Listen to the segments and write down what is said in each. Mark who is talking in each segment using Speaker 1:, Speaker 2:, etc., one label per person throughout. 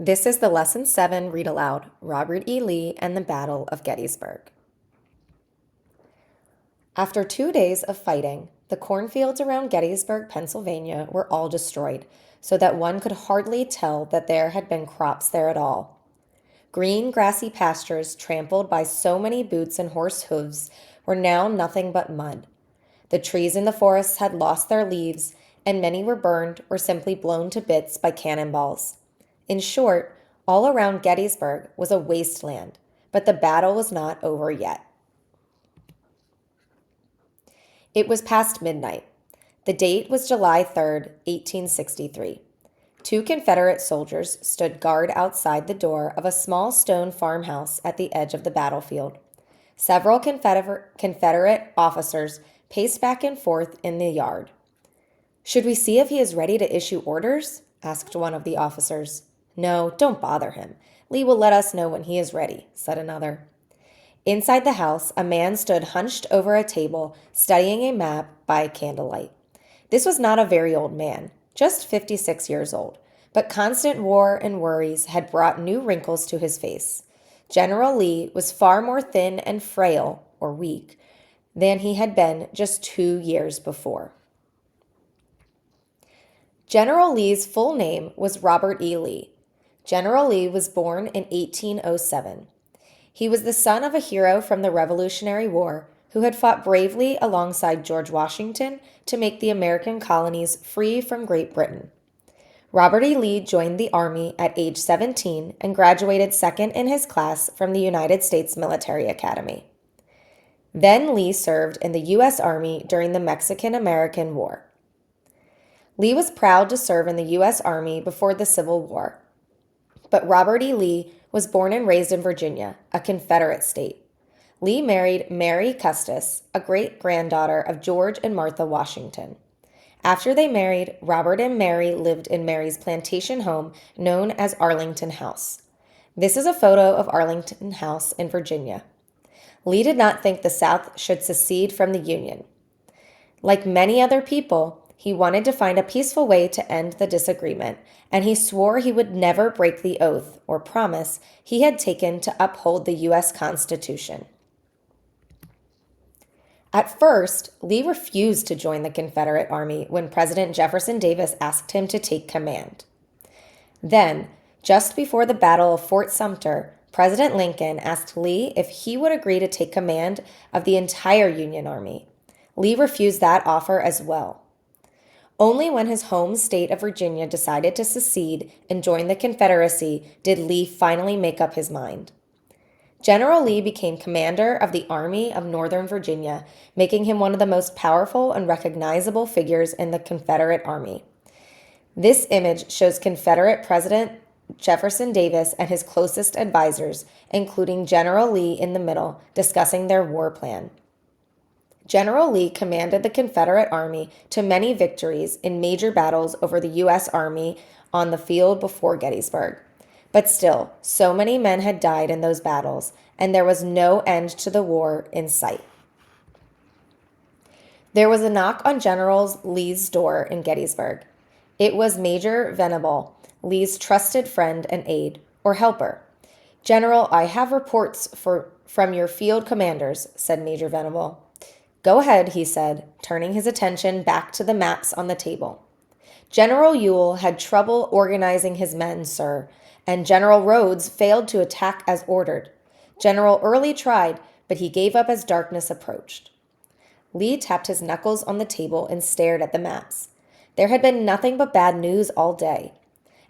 Speaker 1: This is the Lesson 7 Read Aloud, Robert E. Lee and the Battle of Gettysburg. After 2 days of fighting, the cornfields around Gettysburg, Pennsylvania were all destroyed, so that one could hardly tell that there had been crops there at all. Green, grassy pastures trampled by so many boots and horse hooves were now nothing but mud. The trees in the forests had lost their leaves, and many were burned or simply blown to bits by cannonballs. In short, all around Gettysburg was a wasteland, but the battle was not over yet. It was past midnight. The date was July 3rd, 1863. Two Confederate soldiers stood guard outside the door of a small stone farmhouse at the edge of the battlefield. Several Confederate officers paced back and forth in the yard. "Should we see if he is ready to issue orders?" asked one of the officers. "No, don't bother him. Lee will let us know when he is ready," said another. Inside the house, a man stood hunched over a table, studying a map by candlelight. This was not a very old man, just 56 years old, but constant war and worries had brought new wrinkles to his face. General Lee was far more thin and frail, or weak, than he had been just 2 years before. General Lee's full name was Robert E. Lee. General Lee was born in 1807. He was the son of a hero from the Revolutionary War who had fought bravely alongside George Washington to make the American colonies free from Great Britain. Robert E. Lee joined the Army at age 17 and graduated second in his class from the United States Military Academy. Then Lee served in the U.S. Army during the Mexican-American War. Lee was proud to serve in the U.S. Army before the Civil War. But Robert E. Lee was born and raised in Virginia, a Confederate state. Lee married Mary Custis, a great-granddaughter of George and Martha Washington. After they married, Robert and Mary lived in Mary's plantation home known as Arlington House. This is a photo of Arlington House in Virginia. Lee did not think the South should secede from the Union. Like many other people, he wanted to find a peaceful way to end the disagreement, and he swore he would never break the oath or promise he had taken to uphold the U.S. Constitution. At first, Lee refused to join the Confederate Army when President Jefferson Davis asked him to take command. Then, just before the Battle of Fort Sumter, President Lincoln asked Lee if he would agree to take command of the entire Union Army. Lee refused that offer as well. Only when his home state of Virginia decided to secede and join the Confederacy did Lee finally make up his mind. General Lee became commander of the Army of Northern Virginia, making him one of the most powerful and recognizable figures in the Confederate Army. This image shows Confederate President Jefferson Davis and his closest advisors, including General Lee in the middle, discussing their war plan. General Lee commanded the Confederate Army to many victories in major battles over the U.S. Army on the field before Gettysburg. But still, so many men had died in those battles, and there was no end to the war in sight. There was a knock on General Lee's door in Gettysburg. It was Major Venable, Lee's trusted friend and aide, or helper. "General, I have reports from your field commanders," said Major Venable. "Go ahead," he said, turning his attention back to the maps on the table. "General Ewell had trouble organizing his men, sir, and General Rhodes failed to attack as ordered. General Early tried, but he gave up as darkness approached." Lee tapped his knuckles on the table and stared at the maps. There had been nothing but bad news all day.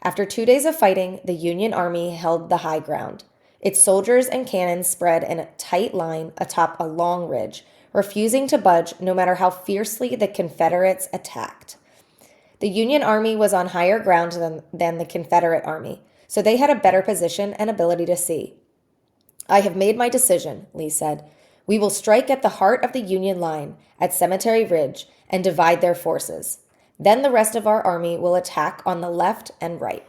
Speaker 1: After 2 days of fighting, the Union Army held the high ground. Its soldiers and cannons spread in a tight line atop a long ridge, refusing to budge no matter how fiercely the Confederates attacked. The Union Army was on higher ground than the Confederate Army, so they had a better position and ability to see. "I have made my decision," Lee said. "We will strike at the heart of the Union line, at Cemetery Ridge, and divide their forces. Then the rest of our army will attack on the left and right."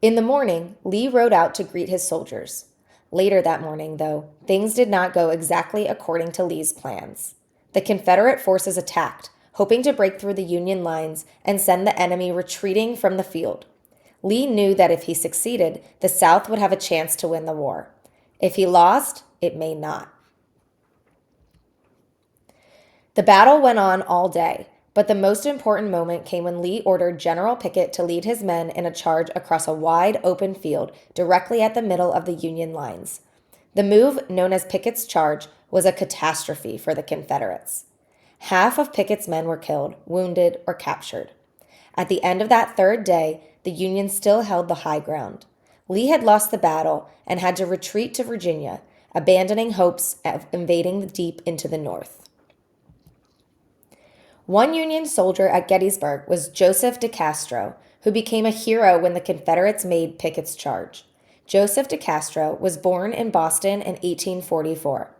Speaker 1: In the morning, Lee rode out to greet his soldiers. Later that morning, though, things did not go exactly according to Lee's plans. The Confederate forces attacked, hoping to break through the Union lines and send the enemy retreating from the field. Lee knew that if he succeeded, the South would have a chance to win the war. If he lost, it may not. The battle went on all day, but the most important moment came when Lee ordered General Pickett to lead his men in a charge across a wide open field directly at the middle of the Union lines. The move, known as Pickett's Charge, was a catastrophe for the Confederates. Half of Pickett's men were killed, wounded, or captured. At the end of that third day, the Union still held the high ground. Lee had lost the battle and had to retreat to Virginia, abandoning hopes of invading the deep into the North. One Union soldier at Gettysburg was Joseph de Castro, who became a hero when the Confederates made Pickett's Charge. Joseph de Castro was born in Boston in 1844.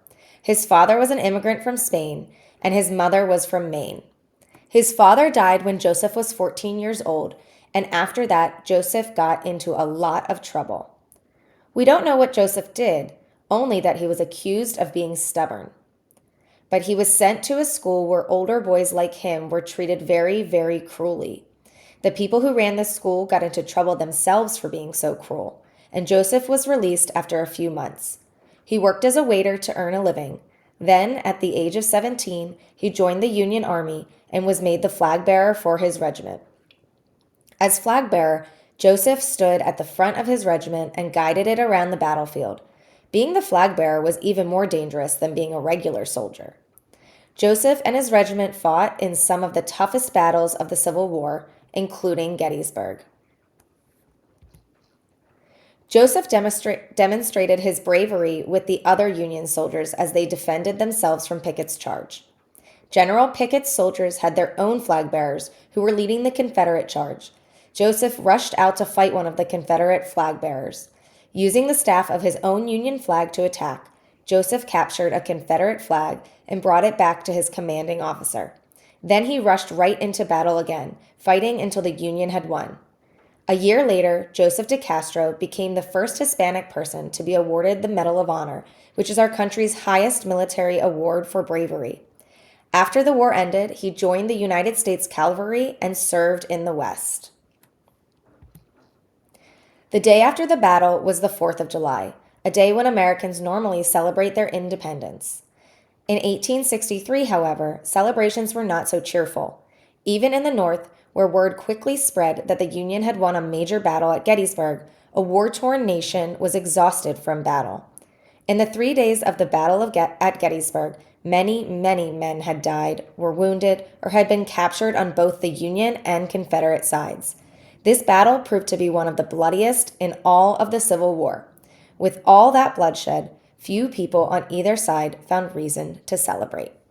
Speaker 1: His father was an immigrant from Spain, and his mother was from Maine. His father died when Joseph was 14 years old, and after that, Joseph got into a lot of trouble. We don't know what Joseph did, only that he was accused of being stubborn. But he was sent to a school where older boys like him were treated very, very cruelly. The people who ran this school got into trouble themselves for being so cruel, and Joseph was released after a few months. He worked as a waiter to earn a living. Then, at the age of 17, he joined the Union Army and was made the flag bearer for his regiment. As flag bearer, Joseph stood at the front of his regiment and guided it around the battlefield. Being the flag bearer was even more dangerous than being a regular soldier. Joseph and his regiment fought in some of the toughest battles of the Civil War, including Gettysburg. Joseph demonstrated his bravery with the other Union soldiers as they defended themselves from Pickett's charge. General Pickett's soldiers had their own flag bearers who were leading the Confederate charge. Joseph rushed out to fight one of the Confederate flag bearers. Using the staff of his own Union flag to attack, Joseph captured a Confederate flag and brought it back to his commanding officer. Then he rushed right into battle again, fighting until the Union had won. A year later, Joseph de Castro became the first Hispanic person to be awarded the Medal of Honor, which is our country's highest military award for bravery. After the war ended, he joined the United States Cavalry and served in the West. The day after the battle was the 4th of July, a day when Americans normally celebrate their independence. In 1863, however, celebrations were not so cheerful. Even in the North, where word quickly spread that the Union had won a major battle at Gettysburg, a war-torn nation was exhausted from battle. In the 3 days of the Battle at Gettysburg, many, many men had died, were wounded, or had been captured on both the Union and Confederate sides. This battle proved to be one of the bloodiest in all of the Civil War. With all that bloodshed, few people on either side found reason to celebrate.